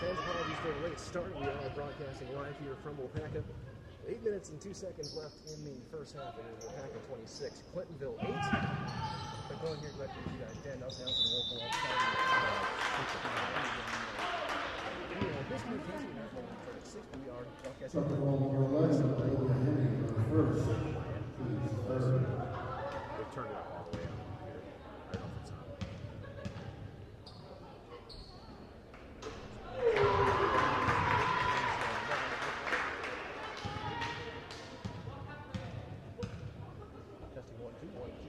fans, apologies for the late start. We are broadcasting live here from Waupaca. 8 minutes and 2 seconds left in the first half. It is Waupaca 26, Clintonville 8. But going here, glad to meet you guys. Dan Nelson, Allison Wolf, alongside this week, we are broadcasting live They've turned it up all the way up here. I don't know if it's on. Testing 1, 2, 1, 2.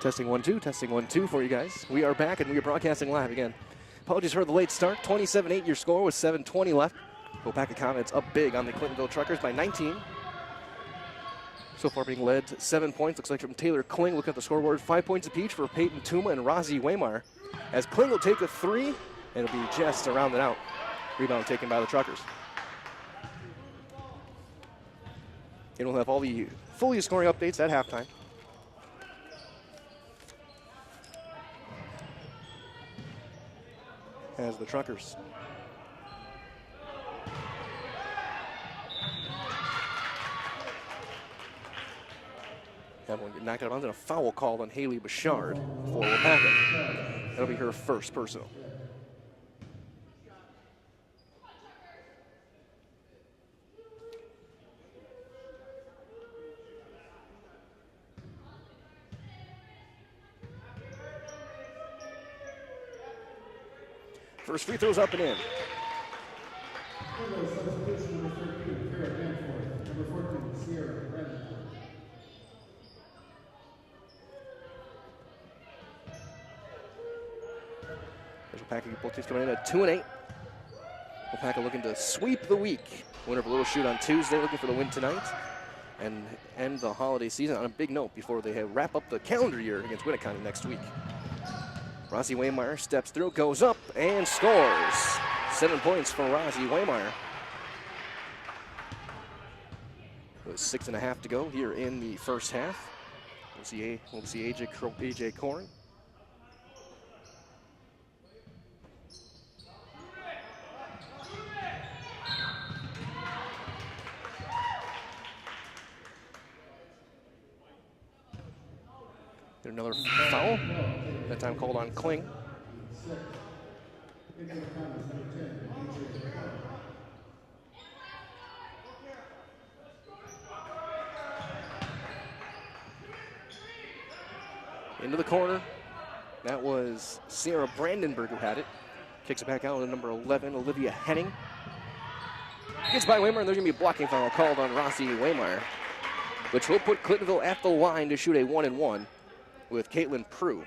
Testing 1, 2, testing 1, 2 for you guys. We are back and we are broadcasting live again. Apologies for the late start. 27-8 your score with 7:20 left. Waupaca Comets up big on the Clintonville Truckers by 19. So far being led 7 points, looks like from Taylor Kling. Look at the scoreboard, 5 points apiece for Peyton Tuma and Rozzy Waymar. As Kling will take a 3, and it'll be just to round it out. Rebound taken by the Truckers. And we'll have all the fully scoring updates at halftime. As the Truckers have one get knocked out of bounds and a foul called on Haley Bouchard for Waupaca. That'll be her first personal. First free throw's up and in. There's Waupaca, both teams coming in at 2 and 8. Waupaca looking to sweep the week. Winner of a little shoot on Tuesday, looking for the win tonight and end the holiday season on a big note before they wrap up the calendar year against Winneconne next week. Rozzy Waymar steps through, goes up, and scores. 7 points for Rozzy Waymar. With 6.5 to go here in the first half. We'll see AJ Corn. Another foul, that time called on Kling. Into the corner. That was Sierra Brandenburg who had it. Kicks it back out to number 11, Olivia Henning. Gets by Waymar, and there's going to be a blocking foul called on Rozzy Waymar, which will put Clintonville at the line to shoot a 1-and-1. With Caitlin Prue.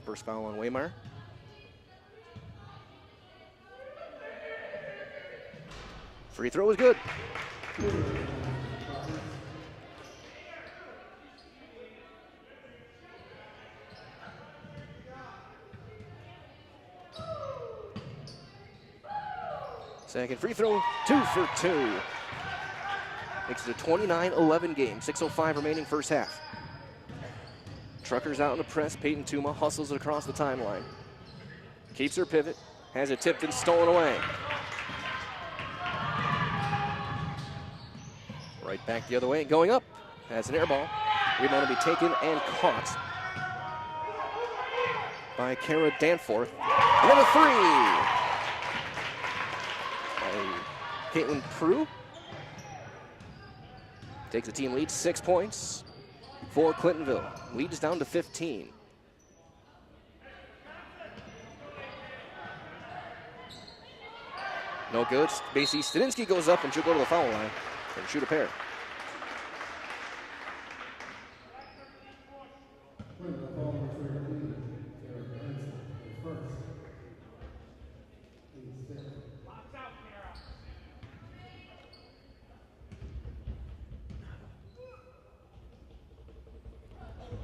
First foul on Waymar. Free throw is good. Second free throw, 2 for 2. Makes it a 29-11 game, 6:05 remaining first half. Truckers out in the press, Peyton Tuma hustles it across the timeline. Keeps her pivot, has it tipped and stolen away. Right back the other way, going up, has an air ball. Rebound will be taken and caught by Kara Danforth. Another 3 by Caitlin Prue. Takes the team lead, 6 points for Clintonville. Lead is down to 15. No good. Macy Stadinsky goes up and she'll go to the foul line and shoot a pair.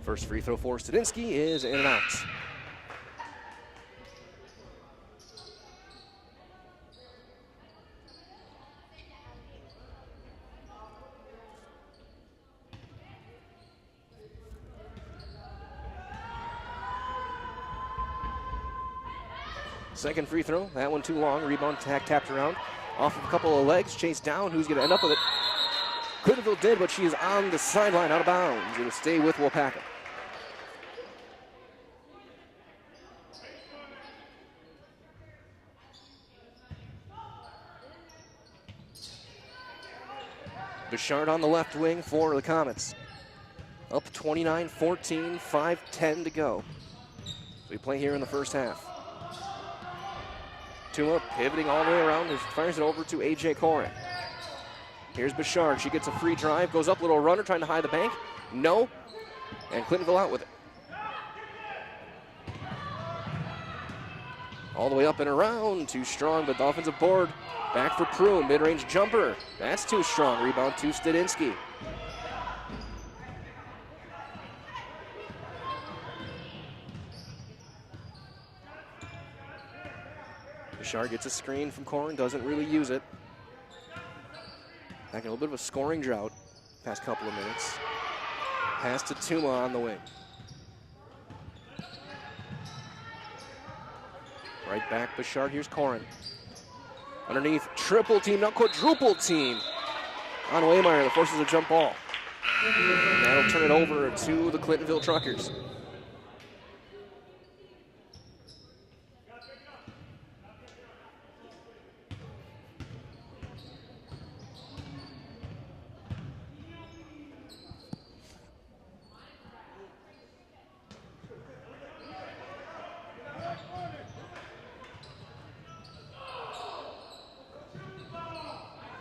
First free throw for Studinsky is in and out. Second free throw, that one too long. Rebound tapped around. Off of a couple of legs, chased down. Who's going to end up with it? Clintonville did, but she is on the sideline, out of bounds. It'll stay with Waupaca. Bouchard on the left wing for the Comets. Up 29-14, 5:10 to go. We play here in the first half. Tuma pivoting all the way around, and fires it over to A.J. Corin. Here's Bouchard. She gets a free drive, goes up, little runner, trying to hide the bank. No. And Clintonville out with it. All the way up and around. Too strong, but the offensive board. Back for Prue. Mid-range jumper. That's too strong. Rebound to Studinsky. Bouchard gets a screen from Corin, doesn't really use it. Back in a little bit of a scoring drought past couple of minutes. Pass to Tuma on the wing. Right back, Bouchard. Here's Corin. Underneath, triple team, not quadruple team. On Waymeyer, that forces a jump ball. And that'll turn it over to the Clintonville Truckers.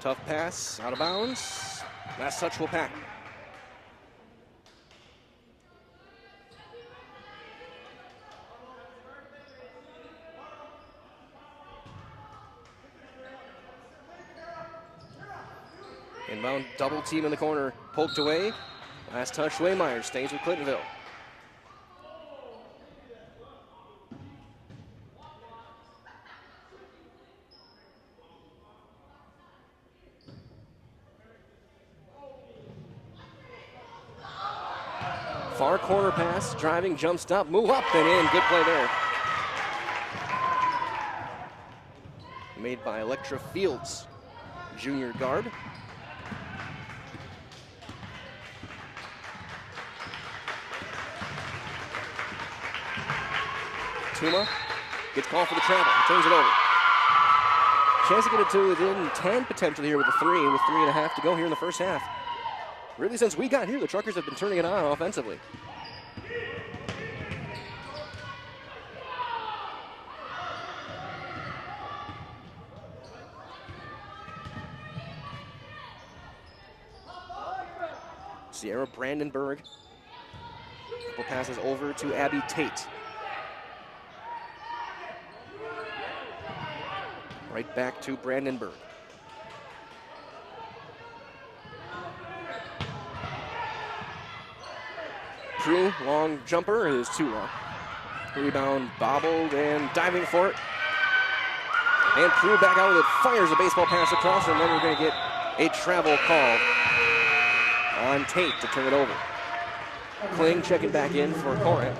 Tough pass, out of bounds. Last touch will pack. Inbound double team in the corner, poked away. Last touch, Waymeyer stays with Clintonville. Far corner pass, driving, jump stop, move up and in. Good play there. Made by Electra Fields, junior guard. Tuma gets called for the travel, turns it over. Chance to get it to within 10 potentially here with a 3, with 3.5 to go here in the first half. Really, since we got here, the Truckers have been turning it on offensively. Sierra Brandenburg. Couple passes over to Abby Tate. Right back to Brandenburg. Prue, long jumper, is too long. Rebound bobbled and diving for it. And Prue back out with it, fires a baseball pass across, and then we're going to get a travel call on Tate to turn it over. Kling checking back in for Corin.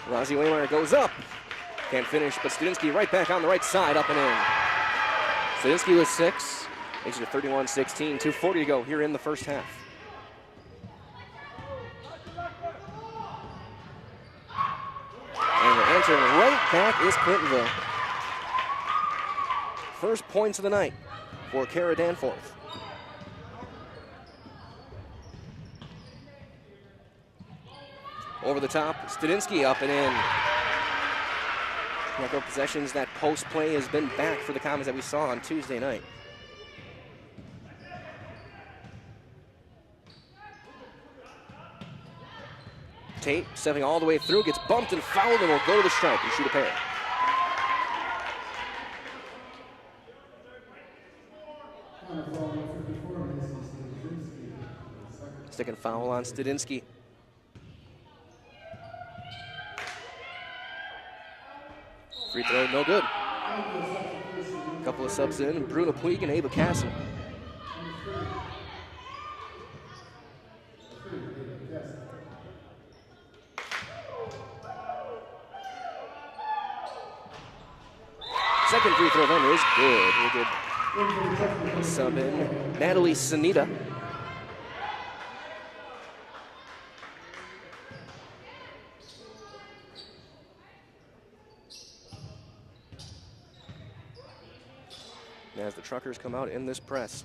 Rosie Waymeyer goes up. Can't finish, but Studinsky right back on the right side, up and in. Studinsky with 6. Makes it 31-16, 2:40 to go here in the first half. And answering right back is Clintonville. First points of the night for Kara Danforth. Over the top, Studinsky up and in. Number of possessions, that post play has been back for the Comets that we saw on Tuesday night. Tate stepping all the way through, gets bumped and fouled, and will go to the stripe and shoot a pair. Second foul on Studinsky. Free throw, no good. A couple of subs in, Bruno Puig and Ava Castle. Second free throw then is good. We're good. Sub in Natalie Sanita. As the Truckers come out in this press.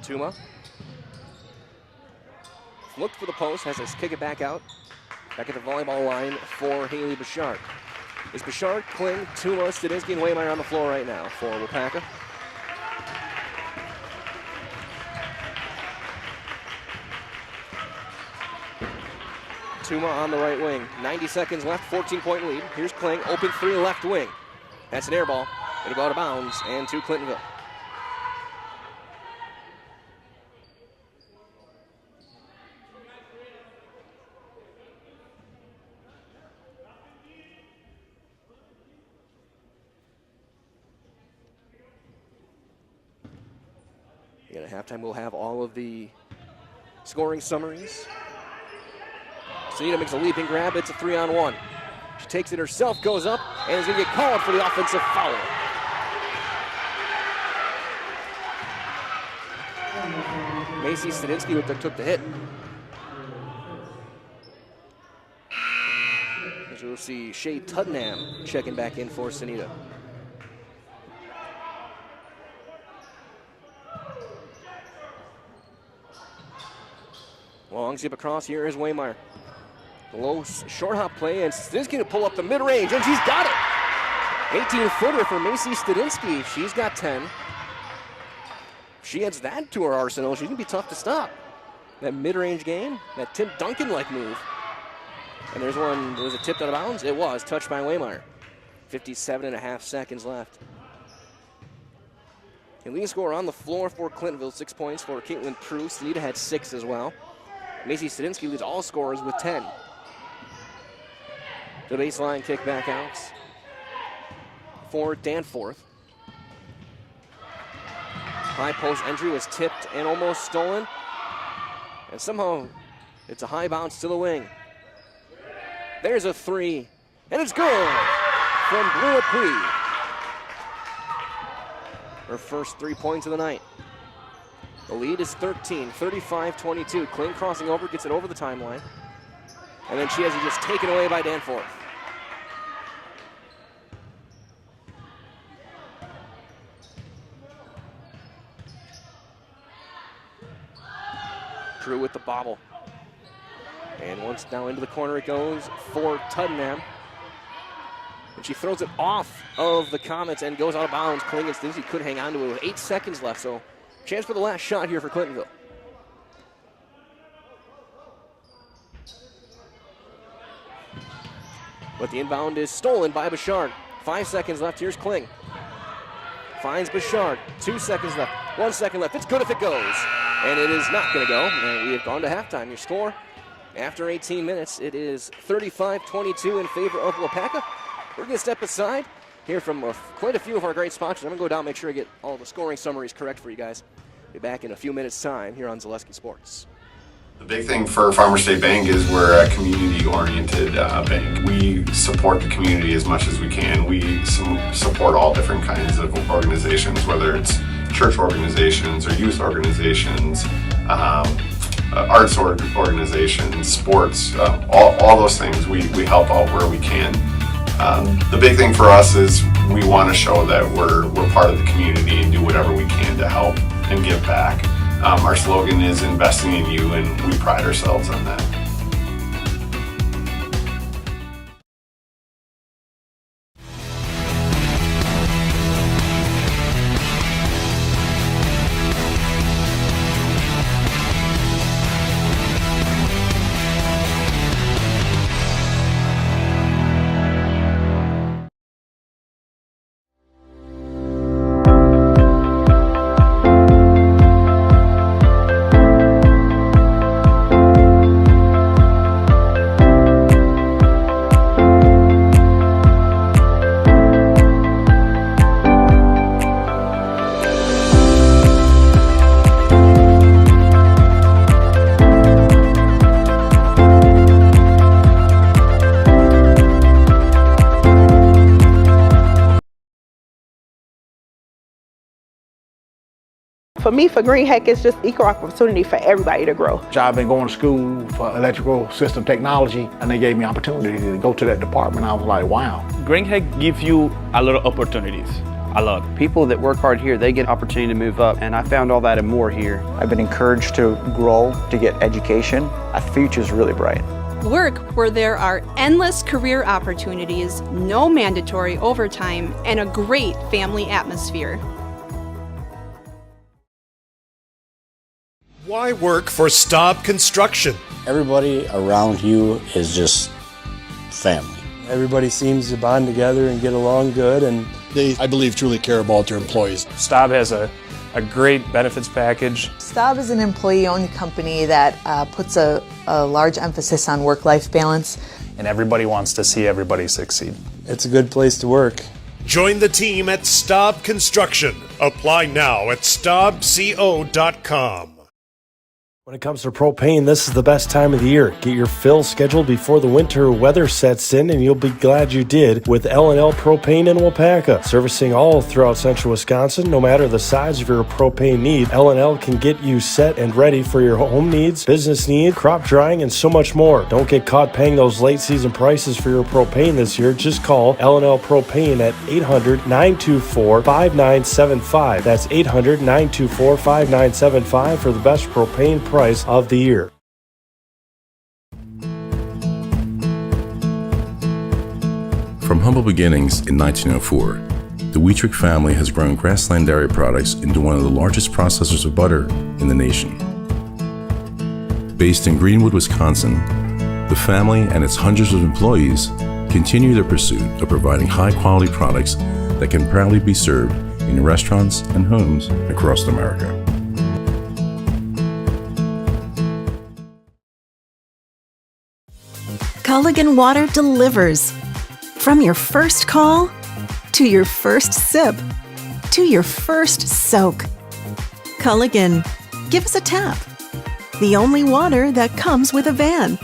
Tuma. Looked for the post, has to kick it back out. Back at the volleyball line for Haley Bouchard. Is Bouchard, Kling, Tuma, Studinsky, and Waymeyer on the floor right now for Waupaca. Tuma on the right wing. 90 seconds left, 14-point lead. Here's Kling, open three left wing. That's an air ball. It'll go out of bounds and to Clintonville. Again, at halftime, we'll have all of the scoring summaries. Sanita makes a leaping grab. It's a 3-on-1. She takes it herself, goes up, and is going to get called for the offensive foul. Macy Studinsky took the hit. As we'll see Shay Tuddenham checking back in for Sanita. Long zip across. Here is Waymeyer. Low short hop play, and Studinsky to pull up the mid-range, and she's got it. 18-footer for Macy Studinsky. She's got 10. She adds that to her arsenal. She's going to be tough to stop. That mid-range game, that Tim Duncan-like move. And there's one, was it tipped out of bounds? It was, touched by Waymeyer. 57.5 seconds left. And leading scorer on the floor for Clintonville, 6 points for Caitlin Prue. Sanita had 6 as well. Macy Studinsky leads all scorers with 10. The baseline kick back out for Danforth. High post entry was tipped and almost stolen. And somehow it's a high bounce to the wing. There's a three, and it's good from Bruna Puig. Her first 3 points of the night. The lead is 13, 35-22. Kling crossing over, gets it over the timeline. And then she has it just taken away by Danforth. Prue with the bobble. And once now into the corner it goes for Tuddenham. And she throws it off of the Comets and goes out of bounds. Kling and Studinsky could hang on to it with 8 seconds left, so chance for the last shot here for Clintonville. But the inbound is stolen by Bouchard. 5 seconds left. Here's Kling. Finds Bouchard. 2 seconds left. 1 second left. It's good if it goes. And it is not going to go. And we have gone to halftime. Your score after 18 minutes, it is 35-22 in favor of Waupaca. We're going to step aside, hear from quite a few of our great sponsors. I'm going to go down and make sure I get all the scoring summaries correct for you guys. Be back in a few minutes' time here on Zaleski Sports. The big thing for Farmers State Bank is we're a community-oriented bank. We support the community as much as we can. We support all different kinds of organizations, whether it's church organizations or youth organizations, arts organizations, sports, all those things. We help out where we can. The big thing for us is we want to show that we're part of the community and do whatever we can to help and give back. Our slogan is investing in you, and we pride ourselves on that. For me, for Green Heck, it's just equal opportunity for everybody to grow. I've been going to school for electrical system technology, and they gave me opportunity to go to that department. I was like, wow. Green Heck gives you a lot of opportunities. A lot. People that work hard here, they get opportunity to move up, and I found all that and more here. I've been encouraged to grow, to get education. Our future's really bright. Work where there are endless career opportunities, no mandatory overtime, and a great family atmosphere. Why work for Staub Construction? Everybody around you is just family. Everybody seems to bond together and get along good, and they, I believe, truly care about their employees. Staub has a great benefits package. Staub is an employee-owned company that puts a large emphasis on work-life balance. And everybody wants to see everybody succeed. It's a good place to work. Join the team at Staub Construction. Apply now at staubco.com. When it comes to propane, this is the best time of the year. Get your fill scheduled before the winter weather sets in, and you'll be glad you did with L&L Propane in Waupaca. Servicing all throughout central Wisconsin, no matter the size of your propane need, L&L can get you set and ready for your home needs, business needs, crop drying, and so much more. Don't get caught paying those late season prices for your propane this year. Just call L&L Propane at 800-924-5975. That's 800-924-5975 for the best propane price of the year. From humble beginnings in 1904, the Wietrich family has grown Grassland Dairy Products into one of the largest processors of butter in the nation. Based in Greenwood, Wisconsin, the family and its hundreds of employees continue their pursuit of providing high-quality products that can proudly be served in restaurants and homes across America. Culligan Water delivers. From your first call, to your first sip, to your first soak. Culligan, give us a tap. The only water that comes with a van.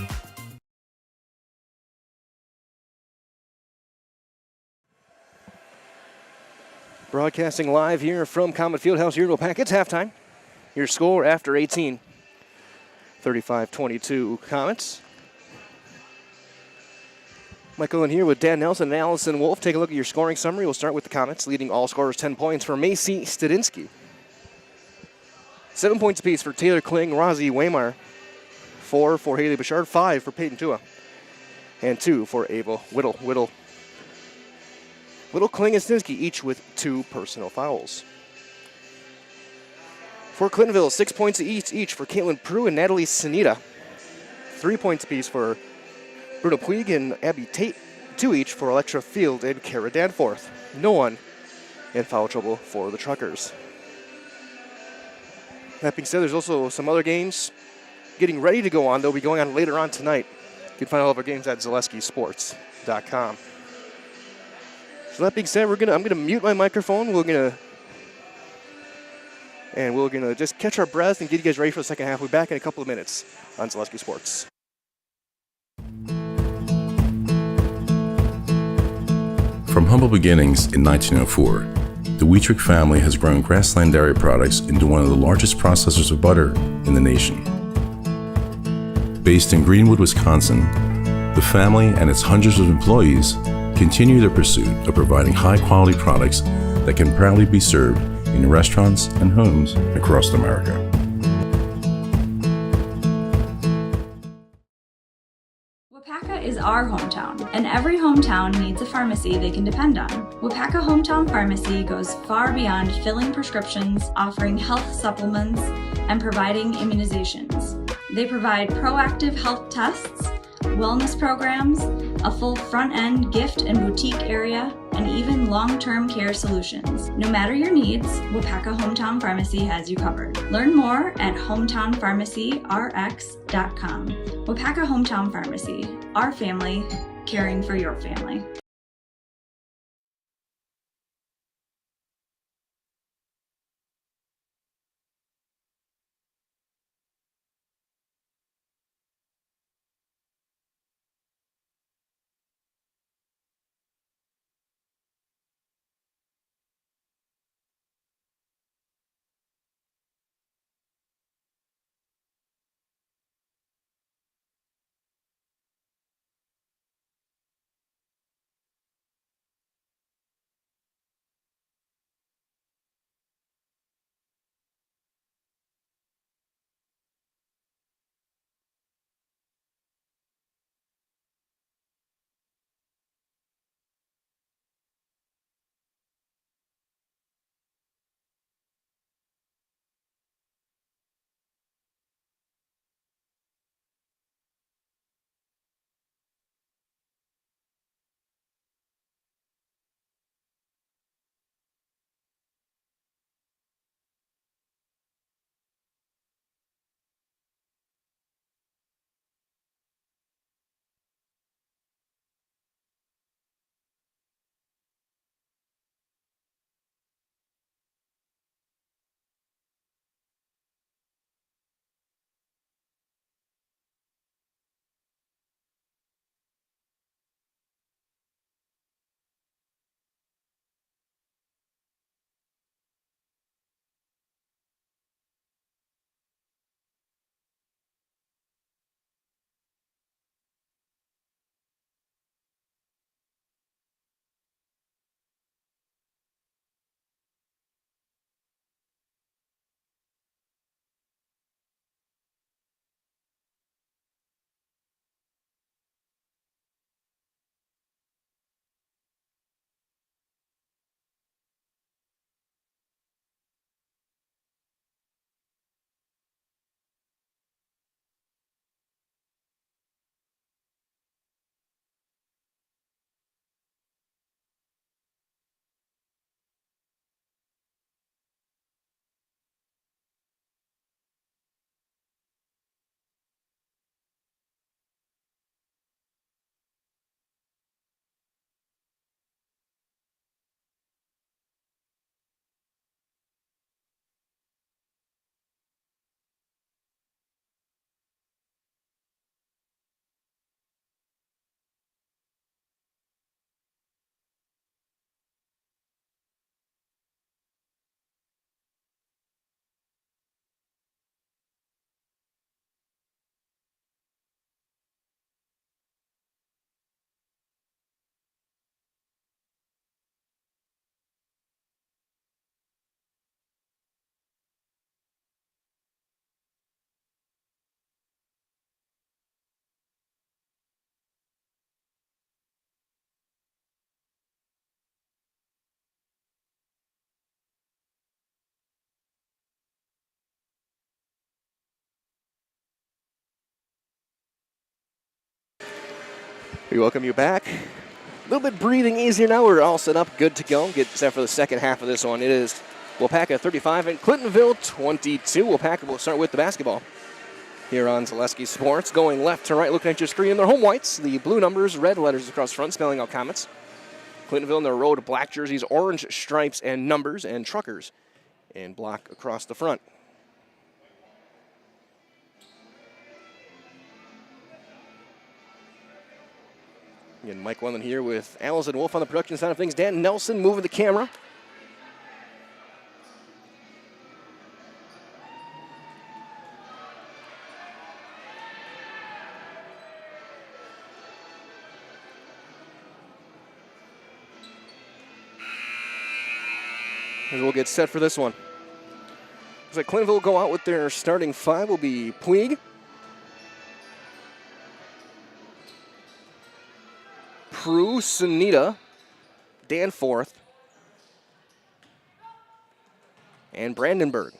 Broadcasting live here from Comet Fieldhouse here in Waupaca. It's halftime. Your score after 18. 35-22 Comets. Michael in here with Dan Nelson and Allison Wolf. Take a look at your scoring summary. We'll start with the Comets, leading all scorers 10 points for Macy Stadinsky. 7 points apiece for Taylor Kling, Rozzy Waymar. 4 for Haley Bouchard, 5 for Peyton Tua, and 2 for Ava Whittle. Whittle, Kling, and Stadinsky each with 2 personal fouls. For Clintonville, 6 points each for Caitlin Prue and Natalie Sanita. 3 points apiece for Bruno Puig and Abby Tate, 2 each for Electra Field and Kara Danforth. No one in foul trouble for the Truckers. That being said, there's also some other games getting ready to go on. They'll be going on later on tonight. You can find all of our games at ZaleskiSports.com. So that being said, I'm gonna mute my microphone. We're gonna just catch our breath and get you guys ready for the second half. We'll be back in a couple of minutes on Zaleski Sports. From humble beginnings in 1904, the Wietrich family has grown Grassland Dairy Products into one of the largest processors of butter in the nation. Based in Greenwood, Wisconsin, the family and its hundreds of employees continue their pursuit of providing high-quality products that can proudly be served in restaurants and homes across America. Waupaca is our hometown, and every hometown needs a pharmacy they can depend on. Waupaca Hometown Pharmacy goes far beyond filling prescriptions, offering health supplements, and providing immunizations. They provide proactive health tests, wellness programs, a full front-end gift and boutique area, and even long-term care solutions. No matter your needs, Waupaca Hometown Pharmacy has you covered. Learn more at hometownpharmacyrx.com. Waupaca Hometown Pharmacy, our family, caring for your family. We welcome you back. A little bit breathing easier now. We're all set up, good to go. Get set for the second half of this one. It is Waupaca 35 and Clintonville 22. Waupaca will start with the basketball here on Zaleski Sports. Going left to right, looking at your screen. Their home whites, the blue numbers, red letters across front, spelling out Comets. Clintonville in their road, black jerseys, orange stripes and numbers, and Truckers in black across the front. Again, Mike Wendland here with Allison Wolf on the production side of things. Dan Nelson moving the camera. As we'll get set for this one. Looks like Clintonville will go out with their starting five. Will be Puig, Prue, Sunita, Danforth, and Brandenburg.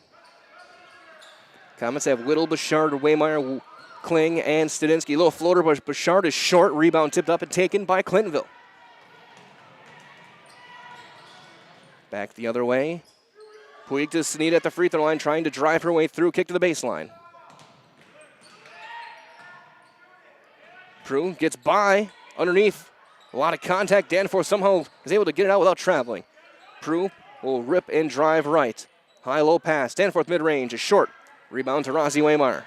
Comets have Whittle, Bouchard, Waymeyer, Kling, and Studinsky. Little floater, but Bouchard is short. Rebound tipped up and taken by Clintonville. Back the other way. Puig to Sunita at the free throw line, trying to drive her way through. Kick to the baseline. Prue gets by underneath. A lot of contact. Danforth somehow is able to get it out without traveling. Prue will rip and drive right. High-low pass. Danforth mid-range is short. Rebound to Rosie Waymeyer.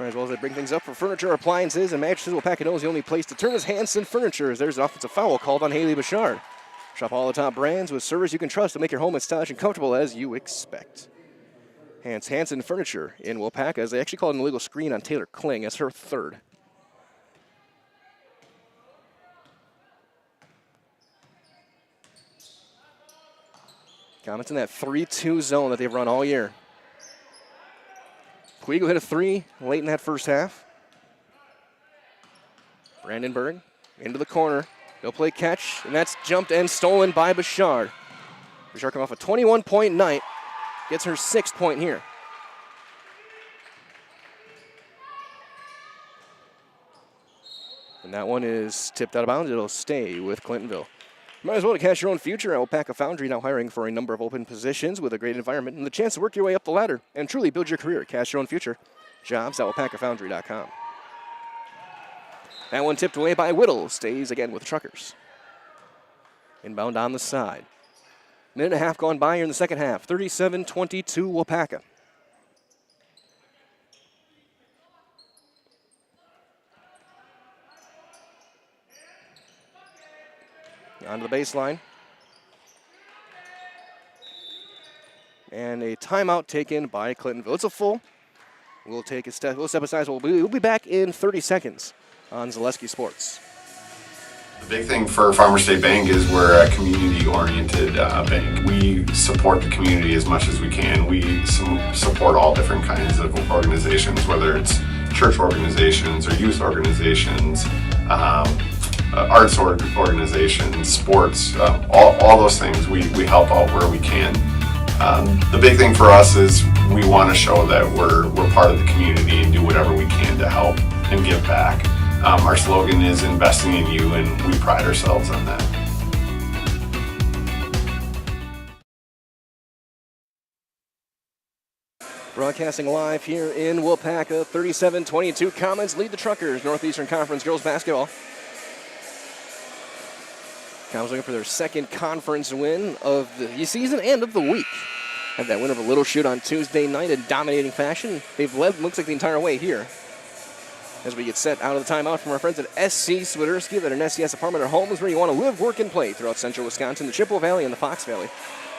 Might as well as they bring things up for furniture, appliances, and mattresses. Waupaca knows the only place to turn is Hanson Furniture. There's an offensive foul called on Haley Bouchard. Shop all the top brands with service you can trust to make your home as stylish and comfortable as you expect. Hanson Furniture in Waupaca, as they actually called an illegal screen on Taylor Kling as her third. Comets in that 3-2 zone that they've run all year. Puig will hit a three late in that first half. Brandenburg into the corner. They'll play catch, and that's jumped and stolen by Bouchard. Bouchard coming off a 21-point night. Gets her 6th point here. And that one is tipped out of bounds. It'll stay with Clintonville. Might as well to cash your own future at Waupaca Foundry, now hiring for a number of open positions with a great environment and the chance to work your way up the ladder and truly build your career. Cash your own future. Jobs at WaupacaFoundry.com. That one tipped away by Whittle. Stays again with Truckers. Inbound on the side. Minute and a half gone by here in the second half. 37-22 Waupaca. Onto the baseline. And a timeout taken by Clintonville. It's a full. We'll take a step. We'll step aside. We'll be back in 30 seconds on Zaleski Sports. The big thing for Farmers State Bank is we're a community-oriented bank. We support the community as much as we can. We support all different kinds of organizations, whether it's church organizations or youth organizations, arts organizations, sports, all those things. We help out where we can. The big thing for us is we want to show that we're part of the community and do whatever we can to help and give back. Our slogan is investing in you, and we pride ourselves on that. Broadcasting live here in Waupaca, 37-22 Comets lead the Truckers, Northeastern Conference girls basketball. Comets looking for their second conference win of the season and of the week. Had that win over Little Chute on Tuesday night in dominating fashion. They've led, looks like, the entire way here. As we get set out of the timeout from our friends at SC Swiderski, that an SCS apartment or home is where you want to live, work, and play throughout central Wisconsin, the Chippewa Valley, and the Fox Valley.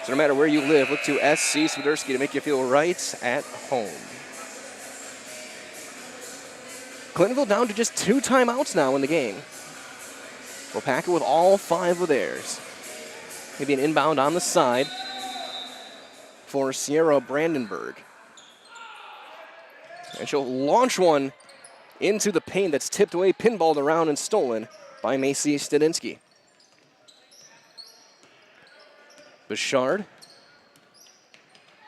So no matter where you live, look to SC Swiderski to make you feel right at home. Clintonville down to just 2 timeouts now in the game. Waupaca with all 5 of theirs. Maybe an inbound on the side for Sierra Brandenburg. And she'll launch one into the paint that's tipped away, pinballed around, and stolen by Macy Studinsky. Bouchard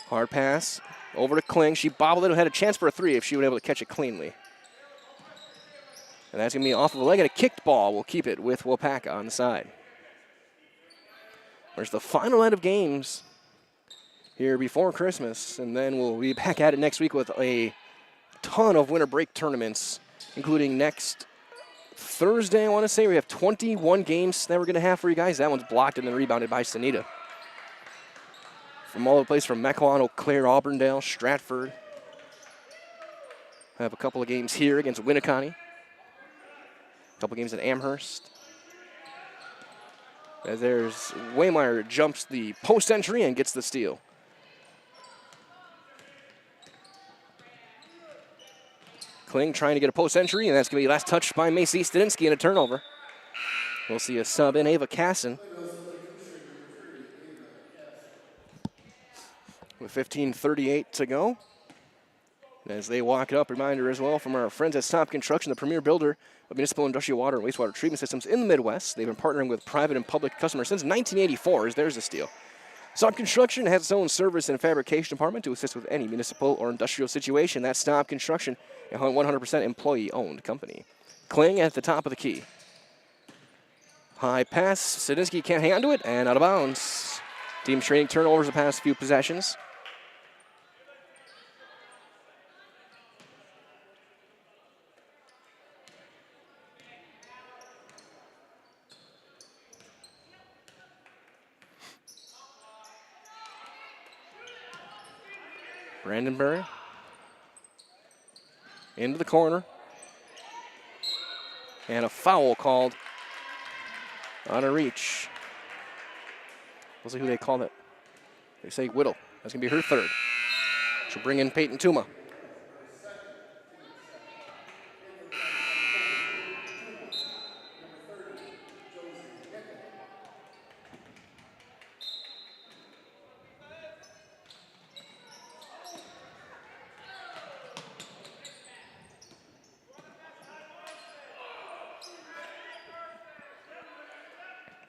Hard pass over to Kling. She bobbled it and had a chance for a three if she would be able to catch it cleanly. And that's going to be off of the leg and a kicked ball. We'll keep it with Waupaca on the side. There's the final night of games here before Christmas, and then we'll be back at it next week with a ton of winter break tournaments, including next Thursday, I want to say. We have 21 games that we're going to have for you guys. That one's blocked and then rebounded by Sanita. From all over the place, from Mequon, Eau Claire, Auburndale, Stratford. I have a couple of games here against Winneconne. A couple games at Amherst. As there's Waymire jumps the post entry and gets the steal. Kling trying to get a post entry, and that's going to be last touch by Macy Stadinsky and a turnover. We'll see a sub in Ava Casson. With 15:38 to go. And as they walk it up, reminder as well from our friends at Stop Construction, the premier builder of municipal industrial water and wastewater treatment systems in the Midwest. They've been partnering with private and public customers since 1984, as there's a steal. Stop Construction has its own service and fabrication department to assist with any municipal or industrial situation. That's Stop Construction, a 100% employee-owned company. Kling at the top of the key. High pass. Sadinsky can't hang on to it, and out of bounds. Team's trading turnovers the past few possessions. Brandenburg into the corner. And a foul called on a reach. We'll see who they call it. They say Whittle. That's going to be her third. She'll bring in Peyton Tuma.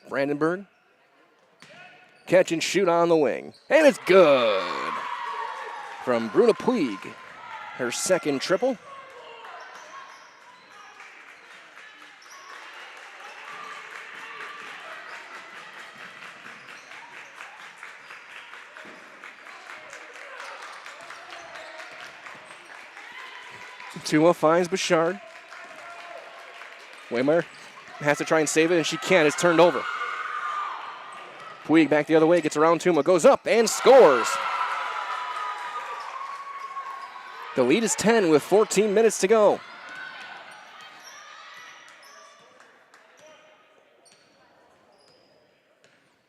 Brandenburg. Catch and shoot on the wing. And it's good. From Bruna Puig. Her second triple. Tua finds Bouchard. Waymire has to try and save it, and she can't. It's turned over. Puig back the other way, gets around Tuma, goes up and scores. The lead is 10 with 14 minutes to go.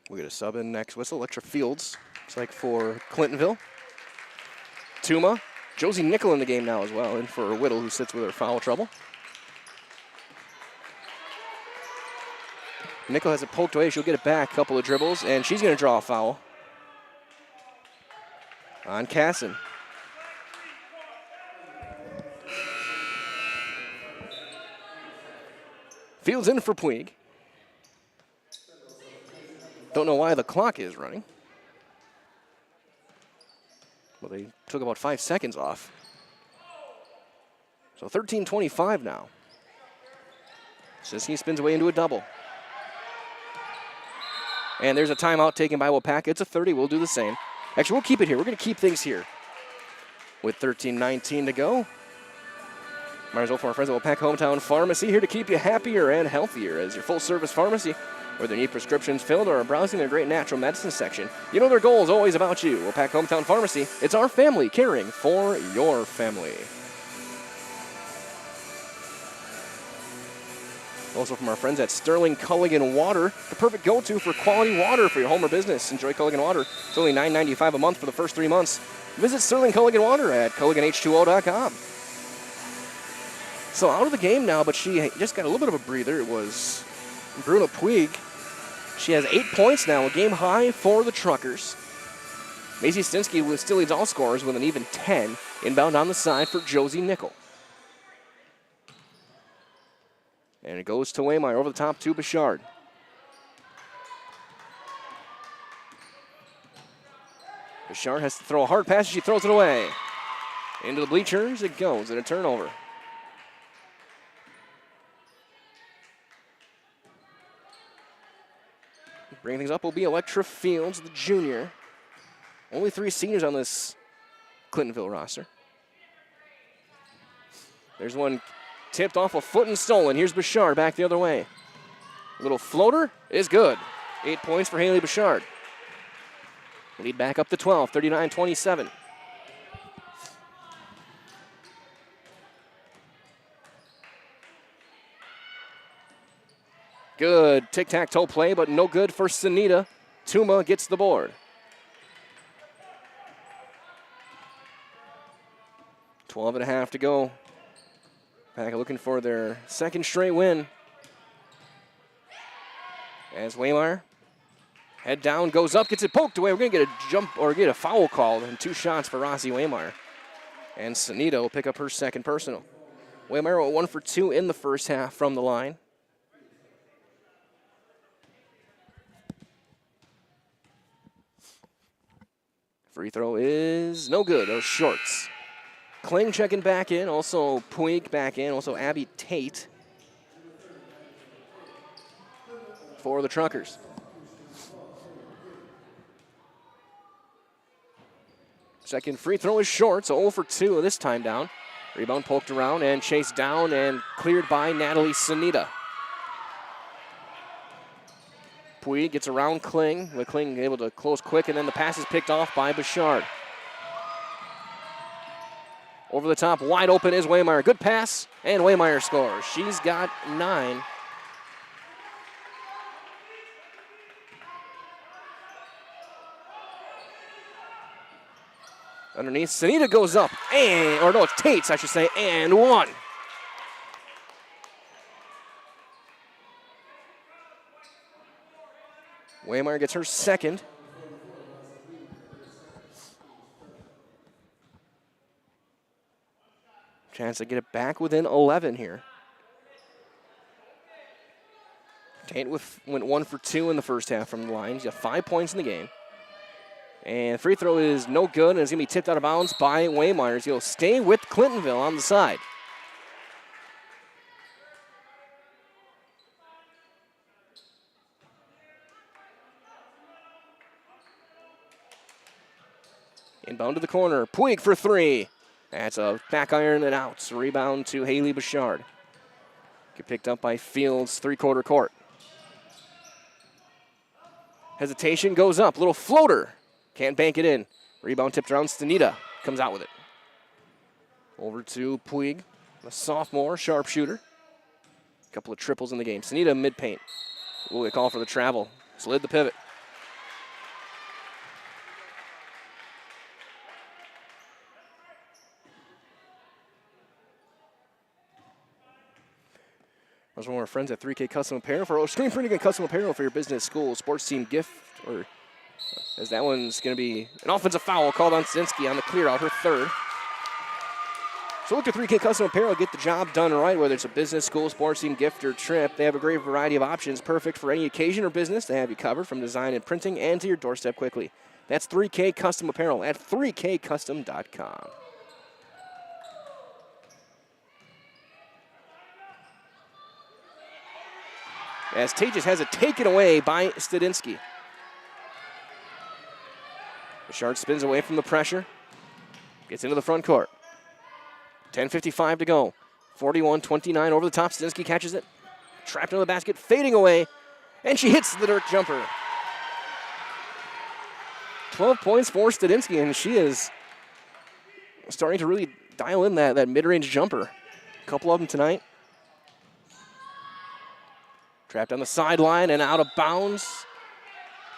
We get a sub in next whistle. Electra Fields, looks like for Clintonville. Tuma, Josie Nickel in the game now as well, and for Whittle, who sits with her foul trouble. Nickel has it poked away. She'll get it back. Couple of dribbles, and she's going to draw a foul on Casson. Fields in for Puig. Don't know why the clock is running. Well, they took about 5 seconds off. So 13:25 now. Siski spins away into a double. And there's a timeout taken by Waupaca. It's a 30. We'll do the same. Actually, we'll keep it here. We're going to keep things here. With 13:19 to go. Might as well for our friends at Waupaca Hometown Pharmacy, here to keep you happier and healthier as your full-service pharmacy. Whether you need prescriptions filled or are browsing their great natural medicine section, you know their goal is always about you. Waupaca Hometown Pharmacy, it's our family caring for your family. Also from our friends at Sterling Culligan Water, the perfect go-to for quality water for your home or business. Enjoy Culligan Water. It's only $9.95 a month for the first 3 months. Visit Sterling Culligan Water at CulliganH2O.com. So out of the game now, but she just got a little bit of a breather. It was Bruna Puig. She has 8 points now, a game high for the Truckers. Macy Stinsky still leads all scorers with an even 10. Inbound on the side for Josie Nickel. And it goes to Waymire over the top to Bouchard has to throw a hard pass. She throws it away. Into the bleachers it goes, and a turnover. Bringing things up will be Electra Fields, the junior. Only 3 seniors on this Clintonville roster. There's one tipped off a foot and stolen. Here's Bouchard back the other way. A little floater is good. 8 points for Haley Bouchard. Lead back up to 12, 39-27. Good tic-tac-toe play, but no good for Sunita. Tuma gets the board. 12.5 to go. Pack looking for their second straight win. As Waymire, head down, goes up, gets it poked away. We're going to get a jump or get a foul called, and 2 shots for Rossi Waymire. And Sunita will pick up her second personal. Waymire went 1 for 2 in the first half from the line. Free throw is no good. Those shorts. Kling checking back in. Also Puig back in. Also Abby Tate for the Truckers. Second free throw is short, so 0 for 2 this time down. Rebound poked around and chased down and cleared by Natalie Sunita. Puig gets around Kling, with Kling able to close quick, and then the pass is picked off by Bouchard. Over the top, wide open is Waymire. Good pass, and Waymire scores. She's got 9. Underneath, Sunita goes up, and, or no, it's Tate's, I should say, and 1. Waymire gets her second. Chance to get it back within 11 here. Tate went 1 for 2 in the first half from the line. He's got 5 points in the game. And free throw is no good, and it's going to be tipped out of bounds by Waymire. He'll stay with Clintonville on the side. Inbound to the corner. Puig for 3. That's a back iron and out. Rebound to Haley Bouchard. Get picked up by Fields, 3-quarter court. Hesitation goes up. Little floater. Can't bank it in. Rebound tipped around. Sunita comes out with it. Over to Puig, a sophomore sharpshooter. A couple of triples in the game. Sunita mid-paint. Ooh, they call for the travel. Slid the pivot. Those are one of our friends at 3K Custom Apparel for screen printing and custom apparel for your business, school, sports team, gift, or as that one's going to be an offensive foul called on Stinski on the clear out, her third. So look at 3K Custom Apparel, get the job done right, whether it's a business, school, sports team, gift, or trip. They have a great variety of options, perfect for any occasion or business. They have you covered from design and printing and to your doorstep quickly. That's 3K Custom Apparel at 3kcustom.com. As Tejas has it taken away by Stadinsky. Bouchard spins away from the pressure. Gets into the front court. 10:55 to go. 41-29 over the top. Stadinsky catches it. Trapped into the basket, fading away. And she hits the dirt jumper. 12 points for Stadinsky, and she is starting to really dial in that mid-range jumper. A couple of them tonight. Trapped on the sideline and out of bounds.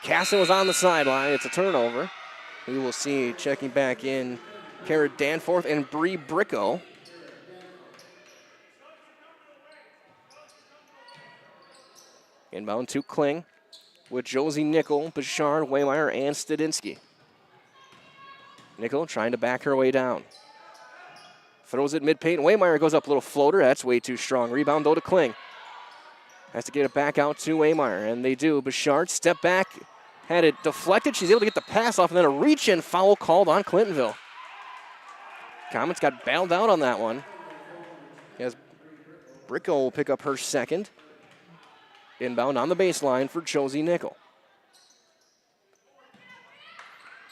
Casson was on the sideline. It's a turnover. We will see checking back in Kara Danforth and Bree Bricko. Inbound to Kling with Josie Nickel, Bouchard, Waymire, and Stadinsky. Nickel trying to back her way down. Throws it mid-paint. Waymire goes up a little floater. That's way too strong. Rebound though to Kling. Has to get it back out to Waymire, and they do. Bouchard, step back, had it deflected. She's able to get the pass off, and then a reach-in foul called on Clintonville. Comets got bailed out on that one. As Bricko will pick up her second. Inbound on the baseline for Josie Nickel.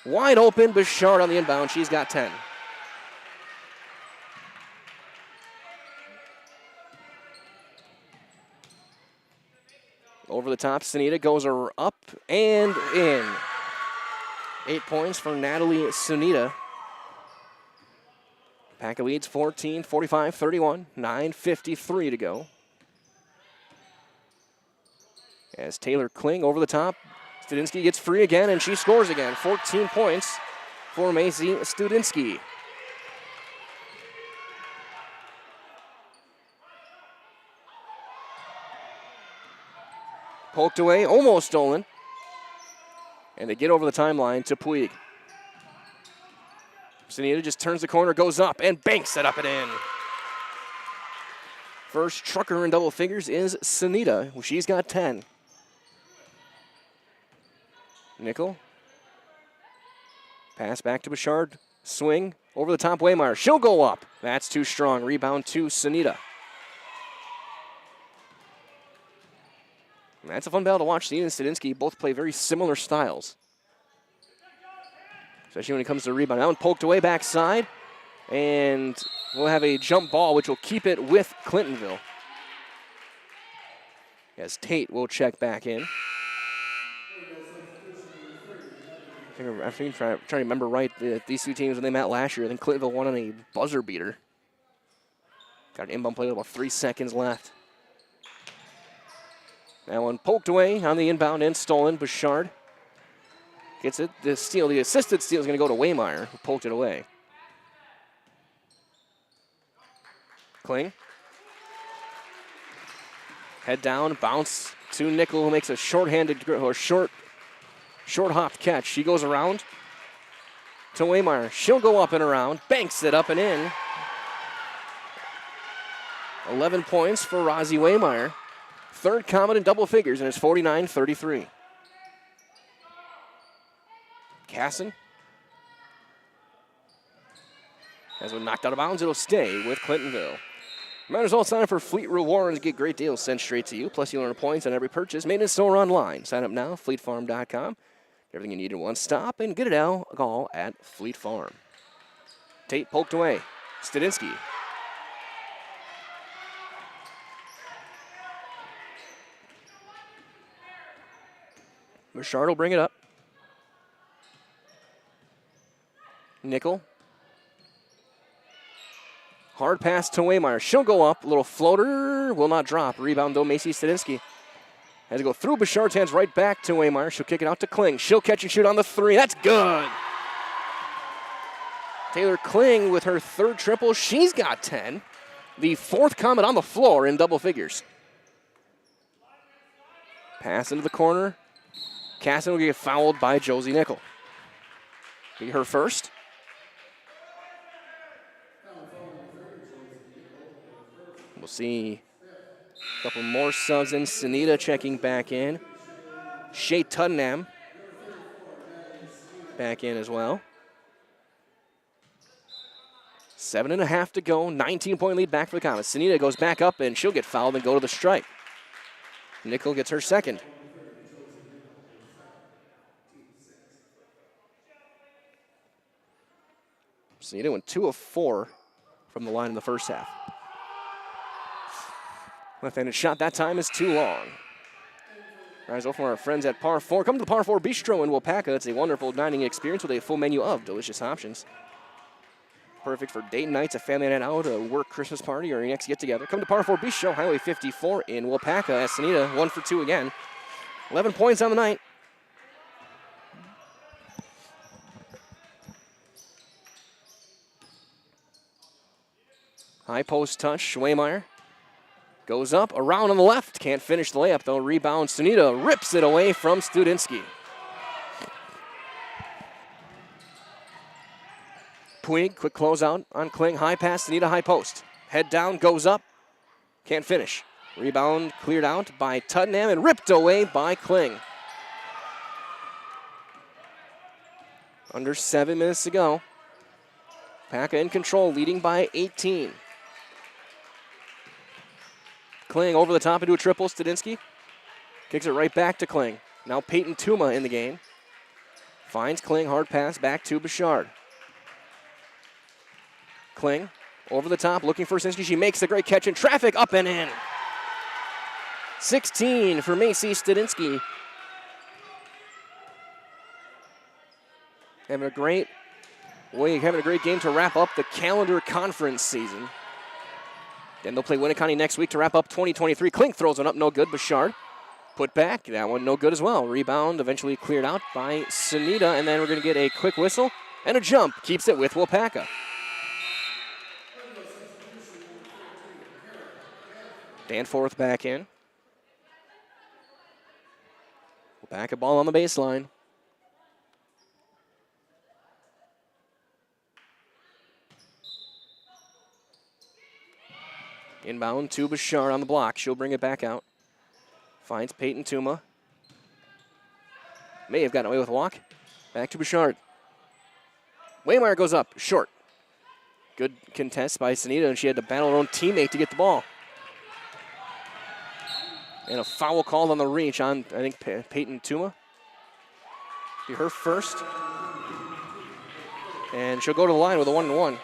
Wide open, Bouchard on the inbound. She's got 10. Over the top, Sunita goes her up and in. 8 points for Natalie Sunita. Waupaca leads 14, 45-31, 9:53 to go. As Taylor Kling over the top, Studinsky gets free again, and she scores again. 14 points for Macy Studinsky. Poked away, almost stolen. And they get over the timeline to Puig. Sunita just turns the corner, goes up, and banks it up and in. First trucker in double figures is Sunita. She's got 10. Nickel. Pass back to Bouchard. Swing over the top, Waymeyer. She'll go up. That's too strong. Rebound to Sunita. And that's a fun battle to watch. Sunita and Studinsky both play very similar styles. Especially when it comes to rebound. That one poked away backside. And we'll have a jump ball, which will keep it with Clintonville. As Tate will check back in. I think I'm trying to remember right, these two teams when they met last year, I think Clintonville won on a buzzer beater. Got an inbound play with about 3 seconds left. That one poked away on the inbound and stolen. Bouchard gets it. The steal, the assisted steal is going to go to Waymeyer, who poked it away. Kling. Head down, bounce to Nickel, who makes a short-handed or short hopped catch. She goes around to Waymeyer. She'll go up and around, banks it up and in. 11 points for Rosie Waymeyer. Third Comet in double figures, and it's 49-33. Casson has been knocked out of bounds. It'll stay with Clintonville. Remember, there's all sign up for Fleet Rewards. Get great deals sent straight to you. Plus, you'll earn points on every purchase made in store online. Sign up now, fleetfarm.com. Everything you need in one stop, and get it all at Fleet Farm. Tate poked away. Studinsky. Bouchard will bring it up. Nickel. Hard pass to Waymeyer. She'll go up. Little floater. Will not drop. Rebound, though, Macy Studinsky. Has to go through Bouchard's hands right back to Waymeyer. She'll kick it out to Kling. She'll catch and shoot on the three. That's good. Taylor Kling with her third triple. She's got 10. The fourth Comet on the floor in double figures. Pass into the corner. Casson will get fouled by Josie Nickel. Be her first. We'll see a couple more subs in. Sunita checking back in. Shea Tuddenham back in as well. 7.5 to go. 19-point lead back for the Comets. Sunita goes back up, and she'll get fouled and go to the stripe. Nickel gets her second. Sunita went 2 of 4 from the line in the first half. Left-handed shot that time is too long. Rise over from our friends at Par 4. Come to the Par 4 Bistro in Waupaca. It's a wonderful dining experience with a full menu of delicious options. Perfect for date nights, a family night out, a work Christmas party, or your next get-together. Come to Par 4 Bistro, Highway 54 in Waupaca. As Sunita, 1 for 2 again. 11 points on the night. High post touch, Waymeyer. Goes up, around on the left. Can't finish the layup, though. Rebound, Sunita rips it away from Studinsky. Puig, quick closeout on Kling. High pass, Sunita, high post. Head down, goes up. Can't finish. Rebound cleared out by Tuddenham and ripped away by Kling. Under 7 minutes to go. Waupaca in control, leading by 18. Kling over the top into a triple. Studinsky kicks it right back to Kling. Now Peyton Tuma in the game. Finds Kling, hard pass back to Bouchard. Kling over the top, looking for Studinsky. She makes the great catch in traffic, up and in. 16 for Macy Studinsky. Having a great game to wrap up the calendar conference season. Then they'll play Winneconne next week to wrap up 2023. Kling throws one up, no good. Bouchard put back, that one no good as well. Rebound eventually cleared out by Sunita, and then we're going to get a quick whistle and a jump. Keeps it with Waupaca. Danforth back in. Waupaca ball on the baseline. Inbound to Bouchard on the block. She'll bring it back out. Finds Peyton Tuma. May have gotten away with a walk. Back to Bouchard. Waymire goes up, short. Good contest by Sunita, and she had to battle her own teammate to get the ball. And a foul called on the reach on, I think, Peyton Tuma. Be her first. And she'll go to the line with a 1-and-1.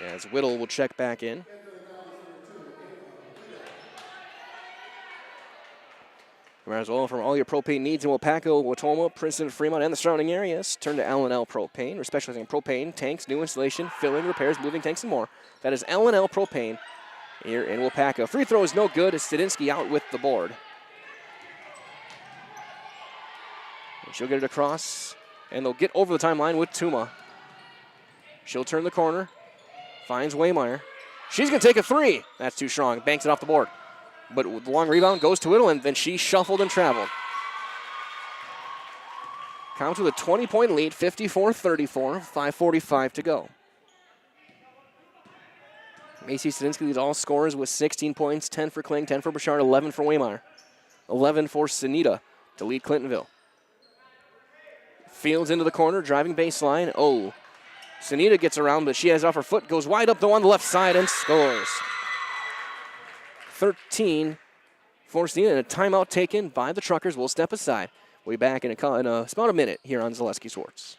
As Whittle will check back in. As well, from all your propane needs in Waupaca, Watoma, Princeton, Fremont, and the surrounding areas, turn to L&L Propane. We're specializing in propane, tanks, new installation, filling, repairs, moving tanks, and more. That is L&L Propane here in Waupaca. Free throw is no good. Studinsky out with the board. And she'll get it across, and they'll get over the timeline with Tuma. She'll turn the corner. Finds Waymire. She's going to take a three. That's too strong. Banks it off the board. But with the long rebound goes to Whittle, and then she shuffled and traveled. Counts with a 20-point lead, 54-34, 5:45 to go. Macy Studinsky leads all scorers with 16 points, 10 for Kling, 10 for Bouchard, 11 for Waymire, 11 for Sunita to lead Clintonville. Fields into the corner, driving baseline. Oh. Sunita gets around, but she has off her foot, goes wide up on the left side and scores. 13 for Sunita, and a timeout taken by the Truckers. We'll step aside. We'll be back in about a minute here on Zaleski Sports.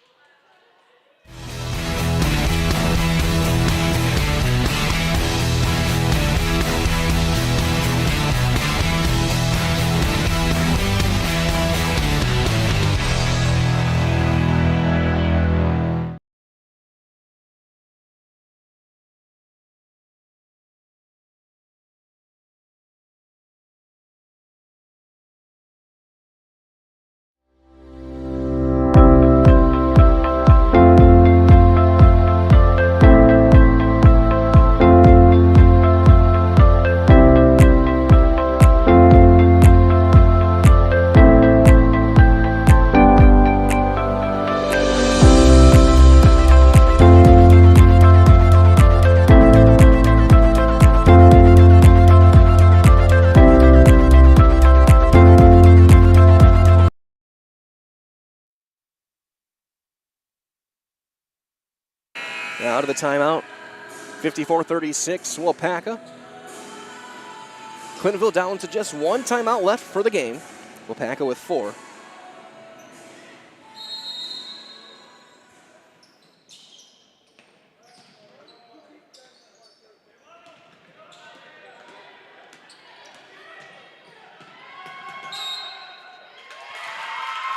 Out of the timeout, 54-36, Waupaca. Clintonville down to just one timeout left for the game. Waupaca with 4.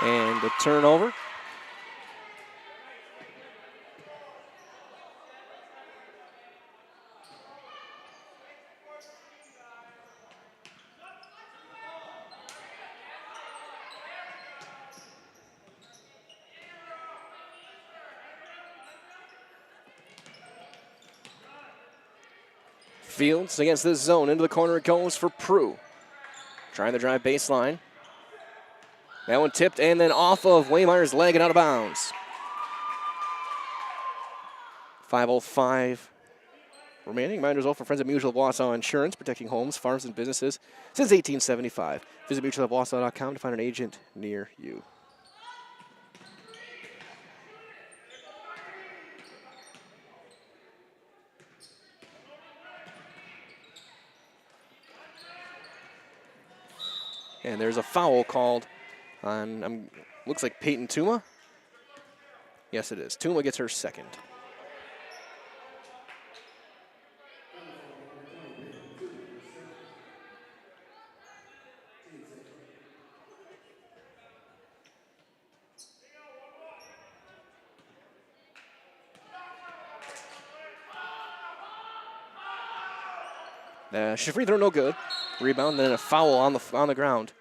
And the turnover. Fields against this zone. Into the corner it goes for Prue. Trying to drive baseline. That one tipped and then off of Waymire's leg and out of bounds. 5:05 remaining. Reminders all for Friends of Mutual of Wausau Insurance, protecting homes, farms, and businesses since 1875. Visit mutualofwausau.com to find an agent near you. And there's a foul called on, looks like Peyton Tuma. Yes, it is. Tuma gets her second. Free throw, no good. Rebound, then a foul on the ground.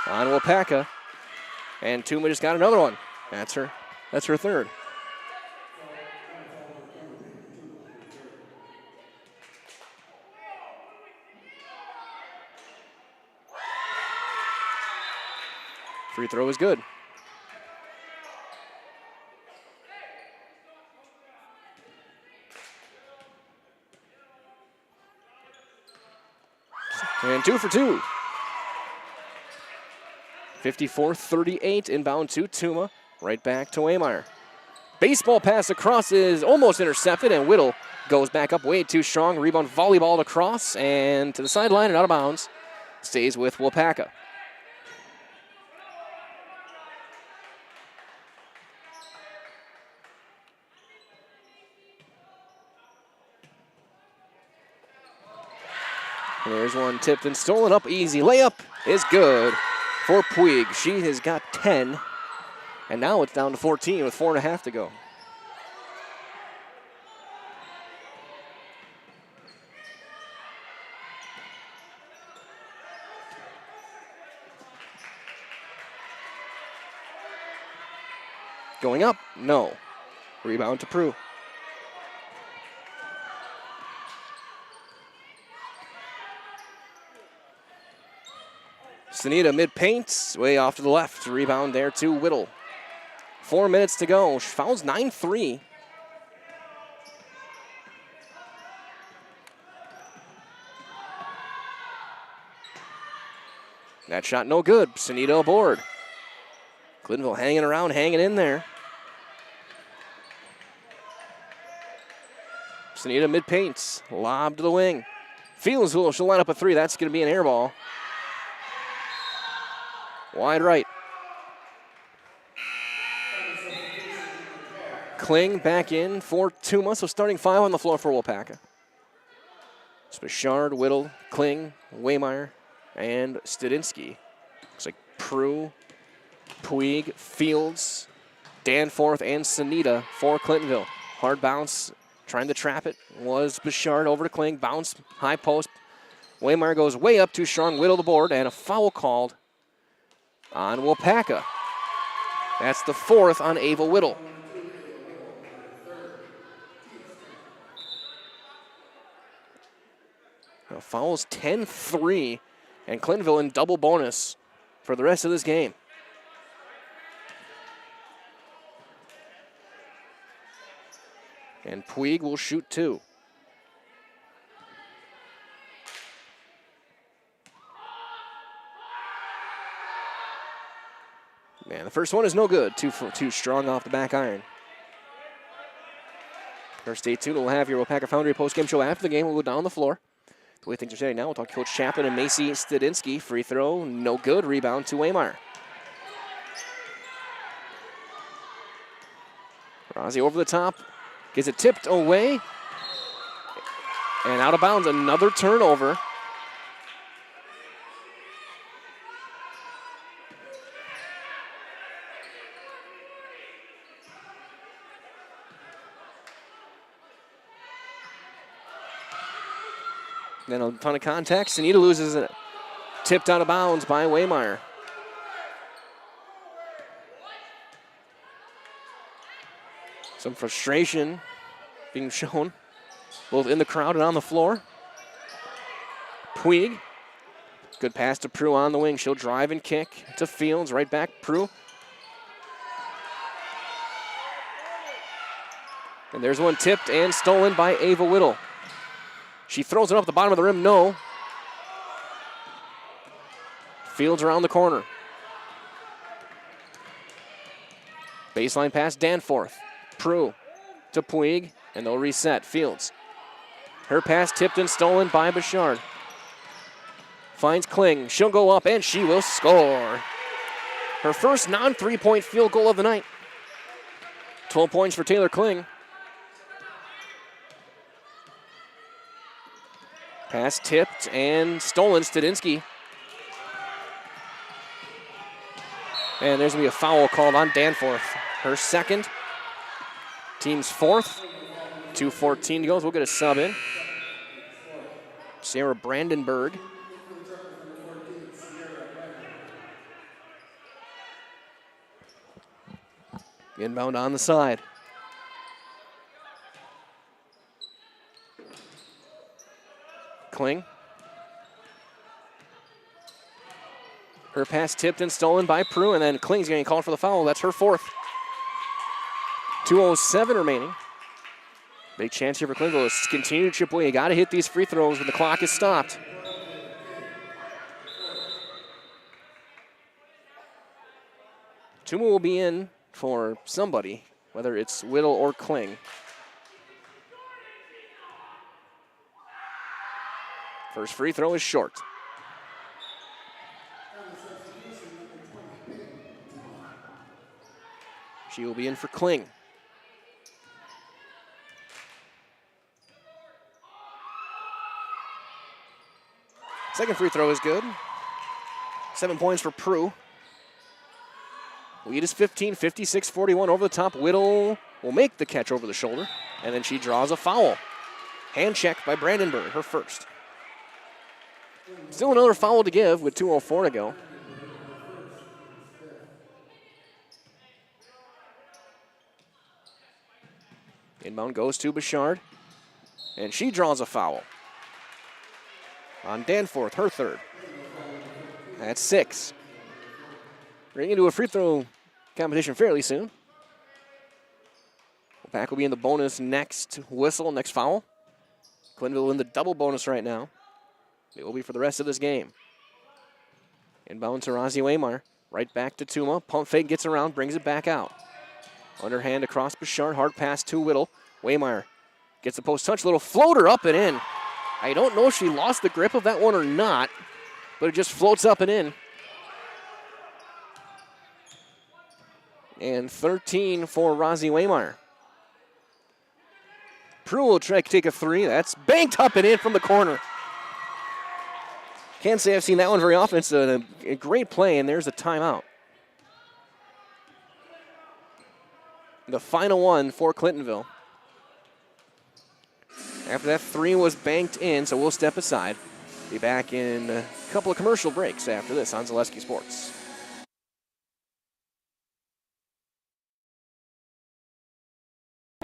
On Waupaca. And Tuma just got another one. That's her third. Free throw is good. And 2 for 2. 54-38 inbound to Tuma. Right back to Waymire. Baseball pass across is almost intercepted, and Whittle goes back up way too strong. Rebound volleyballed across and to the sideline and out of bounds. Stays with Waupaca. There's one tipped and stolen up easy. Layup is good for Puig. She has got 10, and now it's down to 14 with 4.5 to go. Going up, no. Rebound to Prue. Sanita mid-paint, way off to the left. Rebound there to Whittle. 4 minutes to go. She fouls 9-3. That shot no good. Sanita aboard. Clintonville hanging around, hanging in there. Sanita mid-paint. Lob to the wing. Fields, she'll line up a three. That's going to be an air ball. Wide right. Kling back in for Tuma, so starting 5 on the floor for Waupaca. It's Bouchard, Whittle, Kling, Waymire, and Studinsky. Looks like Prue, Puig, Fields, Danforth, and Sanita for Clintonville. Hard bounce, trying to trap it, was Bouchard over to Kling. Bounce, high post. Waymire goes way up, too strong. Whittle the board, and a foul called on Waupaca. That's the 4th on Ava Whittle. Now fouls 10-3, and Clintonville in double bonus for the rest of this game. And Puig will shoot 2. Man, the first one is no good. Too strong off the back iron. First, stay tuned. We'll have your Waupaca Foundry postgame show after the game. We'll go down the floor. The way things are standing now, we'll talk to Coach Chapman and Macy Studinsky. Free throw, no good. Rebound to Waymire. Rossi over the top. Gets it tipped away. And out of bounds, another turnover. Then a ton of contact. Sanita loses it. Tipped out of bounds by Waymire. Some frustration being shown both in the crowd and on the floor. Puig. Good pass to Prue on the wing. She'll drive and kick to Fields. Right back, Prue. And there's one tipped and stolen by Ava Whittle. She throws it up the bottom of the rim, no. Fields around the corner. Baseline pass, Danforth. Prue to Puig, and they'll reset. Fields. Her pass tipped and stolen by Bouchard. Finds Kling. She'll go up, and she will score. Her first non-3-point field goal of the night. 12 points for Taylor Kling. Pass tipped and stolen, Studinsky. And there's going to be a foul called on Danforth. Her second. Team's fourth. 2:14 to go. We'll get a sub in. Sarah Brandenburg. Inbound on the side. Kling. Her pass tipped and stolen by Prue, and then Kling's getting called for the foul. That's her fourth. 2:07 remaining. Big chance here for Clintonville to continue to chip away. You got to hit these free throws when the clock is stopped. Tuma will be in for somebody, whether it's Whittle or Kling. First free throw is short. She will be in for Kling. Second free throw is good. 7 points for Prue. Lead is 15, 56-41 over the top. Whittle will make the catch over the shoulder, and then she draws a foul. Hand check by Brandenburg, her first. Still another foul to give with 2:04 to go. Inbound goes to Bouchard, and she draws a foul on Danforth, her third. That's 6. We're going to do a free throw competition fairly soon. Waupaca will be in the bonus next whistle, next foul. Clintonville in the double bonus right now. It will be for the rest of this game. Inbound to Rosie Waymar. Right back to Tuma. Pump fake gets around, brings it back out. Underhand across Bouchard. Hard pass to Whittle. Waymar gets the post touch. Little floater up and in. I don't know if she lost the grip of that one or not, but it just floats up and in. And 13 for Rosie Waymar. Prue will try to take a three. That's banked up and in from the corner. Can't say I've seen that one very often. It's a great play, and there's a timeout. The final one for Clintonville. After that three was banked in, so we'll step aside. Be back in a couple of commercial breaks after this on Zaleski Sports.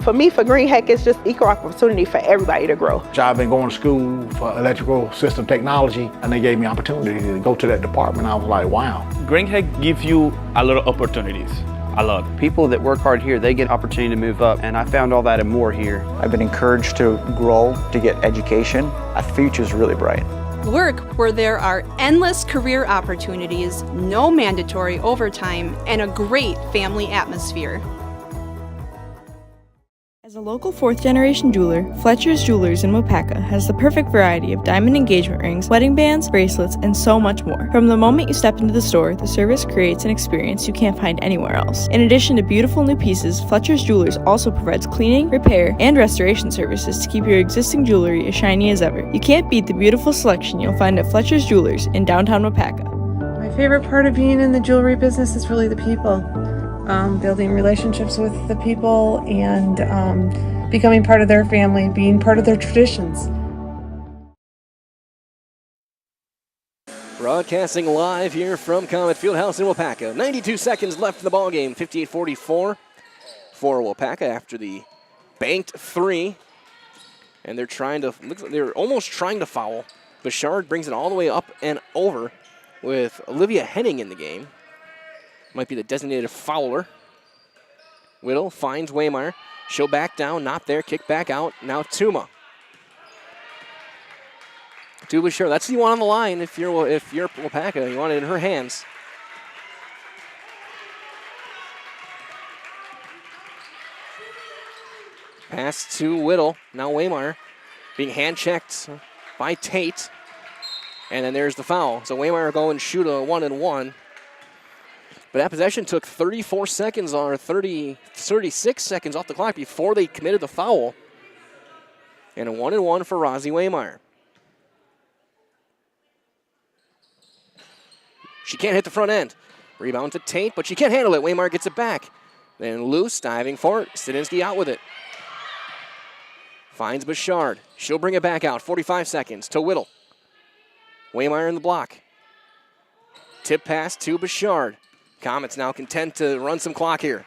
For me, for Green Heck, it's just equal opportunity for everybody to grow. I've been going to school for electrical system technology, and they gave me opportunity to go to that department. I was like, wow. Green Heck gives you a lot of opportunities. A lot. People that work hard here, they get opportunity to move up, and I found all that and more here. I've been encouraged to grow, to get education. Our future's really bright. Work where there are endless career opportunities, no mandatory overtime, and a great family atmosphere. As a local fourth-generation jeweler, Fletcher's Jewelers in Waupaca has the perfect variety of diamond engagement rings, wedding bands, bracelets, and so much more. From the moment you step into the store, the service creates an experience you can't find anywhere else. In addition to beautiful new pieces, Fletcher's Jewelers also provides cleaning, repair, and restoration services to keep your existing jewelry as shiny as ever. You can't beat the beautiful selection you'll find at Fletcher's Jewelers in downtown Waupaca. My favorite part of being in the jewelry business is really the people. Building relationships with the people and becoming part of their family, being part of their traditions. Broadcasting live here from Comet Fieldhouse in Waupaca. 92 seconds left in the ballgame. 58-44 for Waupaca after the banked three. And they're trying to, looks like they're almost trying to foul. Bouchard brings it all the way up and over with Olivia Henning in the game. Might be the designated fouler. Whittle finds Waymar. She'll back down, not there, kick back out. Now Tuma. Tuma, sure, that's who you want on the line if you're Waupaca. You want it in her hands. Pass to Whittle. Now Waymire being hand-checked by Tate. And then there's the foul. So Waymire go and shoot a 1-and-1. But that possession took 36 seconds off the clock before they committed the foul. And a 1-and-1 for Rosie Waymire. She can't hit the front end. Rebound to Tate, but she can't handle it. Waymire gets it back. Then loose, diving for it. Stadinsky out with it. Finds Bouchard. She'll bring it back out. 45 seconds to Whittle. Waymire in the block. Tip pass to Bouchard. Comets now content to run some clock here.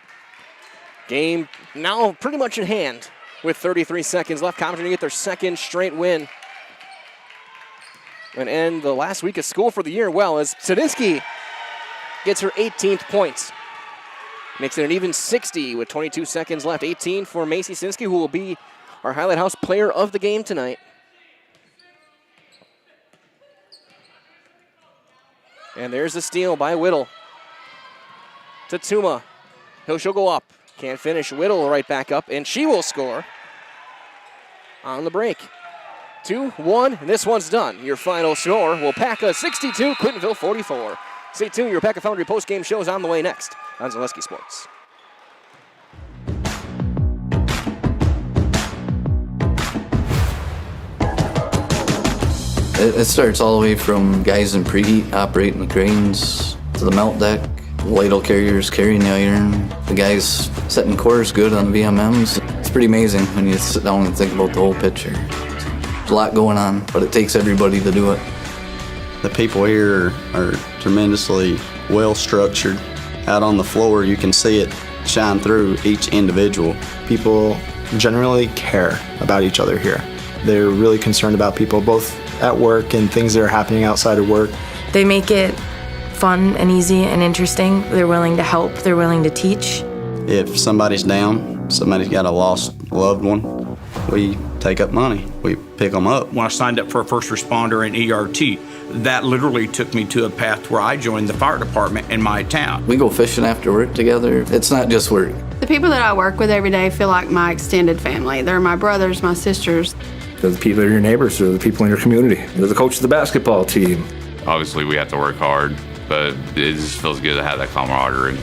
Game now pretty much in hand with 33 seconds left. Comets are going to get their second straight win and end the last week of school for the year well as Stadinsky gets her 18th points. Makes it an even 60 with 22 seconds left. 18 for Macy Stadinsky, who will be our Highlight House player of the game tonight. And there's the steal by Whittle. To Tuma. She'll go up. Can't finish. Whittle right back up, and she will score on the break. 2-1, and this one's done. Your final score, Waupaca 62, Clintonville 44. Stay tuned, your Waupaca Foundry post-game show is on the way next on Zaleski Sports. It starts all the way from guys in preheat operating the cranes to the melt deck, ladle carriers carrying the iron, the guys setting cores good on VMMs. It's pretty amazing when you sit down and think about the whole picture. There's a lot going on, but it takes everybody to do it. The people here are tremendously well structured. Out on the floor, you can see it shine through each individual. People generally care about each other here. They're really concerned about people both at work and things that are happening outside of work. They make it fun and easy and interesting. They're willing to help. They're willing to teach. If somebody's down, somebody's got a lost loved one, we take up money. We pick them up. When I signed up for a first responder in ERT, that literally took me to a path where I joined the fire department in my town. We go fishing after work together. It's not just work. The people that I work with every day feel like my extended family. They're my brothers, my sisters. They're the people that are your neighbors. They're the people in your community. They're the coach of the basketball team. Obviously, we have to work hard, but it just feels good to have that camaraderie.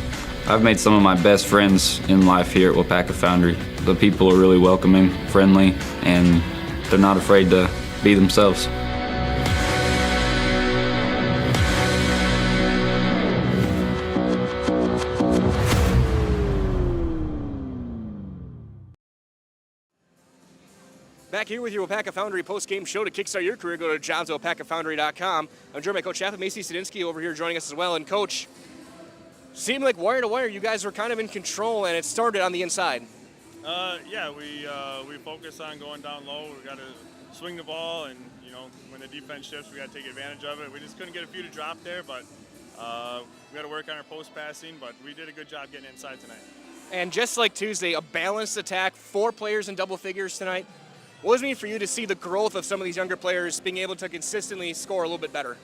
I've made some of my best friends in life here at Waupaca Foundry. The people are really welcoming, friendly, and they're not afraid to be themselves. Back here with your Waupaca Foundry post-game show to kickstart your career. Go to jobs@waupacafoundry.com. I'm joined by Coach Chaffin. Macy Stadinsky over here joining us as well. And Coach, seemed like wire to wire, you guys were kind of in control, and it started on the inside. Yeah, we focus on going down low. We got to swing the ball, and when the defense shifts, we got to take advantage of it. We just couldn't get a few to drop there, but we got to work on our post passing. But we did a good job getting inside tonight. And just like Tuesday, a balanced attack, 4 players in double figures tonight. What does it mean for you to see the growth of some of these younger players being able to consistently score a little bit better?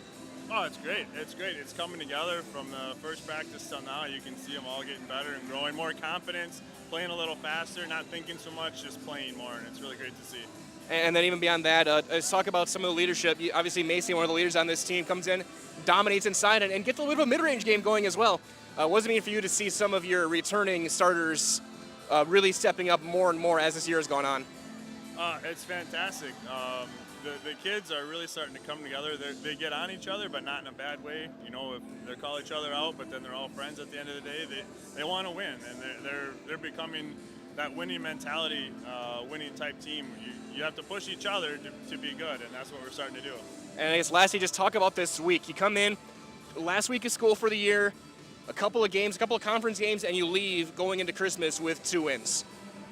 Oh, it's great. It's great. It's coming together from the first practice till now. You can see them all getting better and growing, more confidence, playing a little faster, not thinking so much, just playing more, and it's really great to see. And then even beyond that, let's talk about some of the leadership. Obviously, Macy, one of the leaders on this team, comes in, dominates inside, and gets a little bit of a mid-range game going as well. What does it mean for you to see some of your returning starters really stepping up more and more as this year has gone on? It's fantastic. The kids are really starting to come together. They get on each other, but not in a bad way. If they call each other out, but then they're all friends at the end of the day. They want to win, and they're becoming that winning mentality, winning type team. You have to push each other to be good, and that's what we're starting to do. And I guess lastly, just talk about this week. You come in, last week of school for the year, a couple of games, a couple of conference games, and you leave going into Christmas with 2 wins.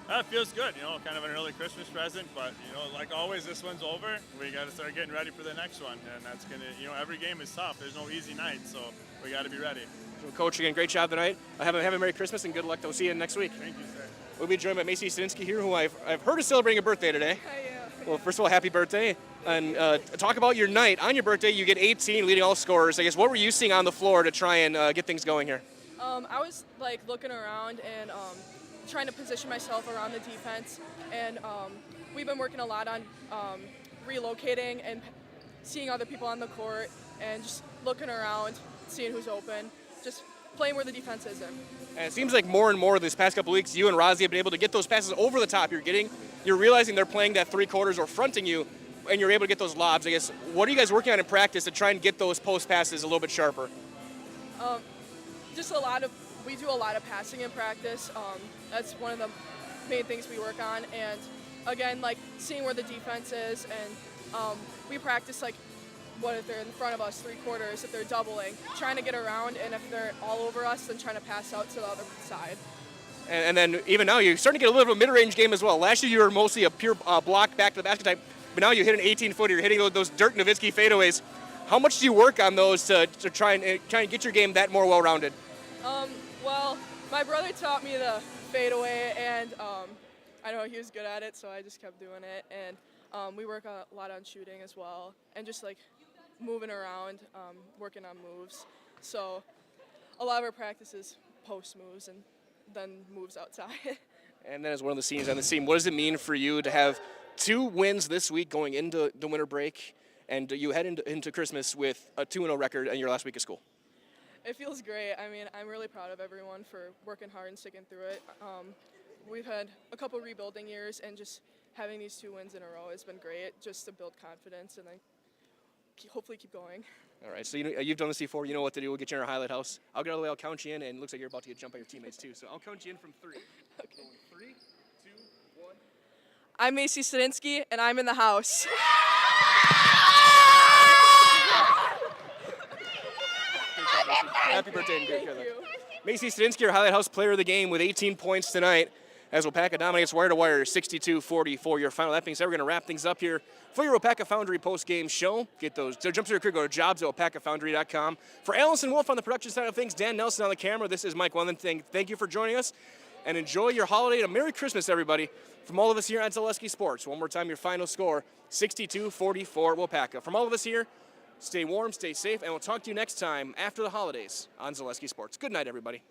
That feels good, kind of an early Christmas present, but, like always, this one's over. We got to start getting ready for the next one, and that's going to, every game is tough. There's no easy night, so we got to be ready. Well, Coach, again, great job tonight. Have a Merry Christmas and good luck. We'll see you next week. Thank you, sir. We'll be joined by Macy Stadinsky here, who I've heard is celebrating a birthday today. Well, first of all, happy birthday. And talk about your night. On your birthday, you get 18 leading all scorers. I guess, what were you seeing on the floor to try and get things going here? I was like looking around and trying to position myself around the defense. And we've been working a lot on relocating and seeing other people on the court and just looking around, seeing who's open, just playing where the defense is in. And it seems like more and more this past couple weeks, you and Rozzy have been able to get those passes over the top you're realizing they're playing that three quarters or fronting you, and you're able to get those lobs. I guess, what are you guys working on in practice to try and get those post passes a little bit sharper? We do a lot of passing in practice. That's one of the main things we work on. And again, like seeing where the defense is, and we practice like what if they're in front of us, three quarters, if they're doubling, trying to get around, and if they're all over us, then trying to pass out to the other side. And then even now, you're starting to get a little bit of a mid-range game as well. Last year, you were mostly a pure block back to the basket type, but now you hit an 18-footer. You're hitting those Dirk Nowitzki fadeaways. How much do you work on those to try and get your game that more well-rounded? Well, my brother taught me the fadeaway, and I know he was good at it, so I just kept doing it. And we work a lot on shooting as well, and just like moving around, working on moves. So a lot of our practice is post moves and then moves outside. And then as one of the seniors on the team, what does it mean for you to have 2 wins this week going into the winter break, and you head into Christmas with a 2-0 record in your last week of school? It feels great. I mean, I'm really proud of everyone for working hard and sticking through it. We've had a couple rebuilding years, and just having these 2 wins in a row has been great, just to build confidence and then hopefully keep going. All right, so you've done this before. You know what to do. We'll get you in our highlight house. I'll get all the way. I'll count you in, and it looks like you're about to get jumped by your teammates too. So I'll count you in from 3. Okay. 3, 2, 1. I'm Macy Stadinsky, and I'm in the house. Happy birthday and great care. Macy Stadinsky, our highlight house player of the game, with 18 points tonight, as Waupaca dominates wire to wire, 62-44. Your final. That being said, we're going to wrap things up here for your Waupaca Foundry post-game show. Get those jumps to your career. Go to jobs@waupacafoundry.com. For Allison Wolf on the production side of things, Dan Nelson on the camera. This is Mike Wendland. Thank you for joining us, and enjoy your holiday. And a Merry Christmas, everybody. From all of us here at Zaleski Sports. One more time, your final score: 62-44 Waupaca. From all of us here, stay warm, stay safe, and we'll talk to you next time after the holidays on Zaleski Sports. Good night, everybody.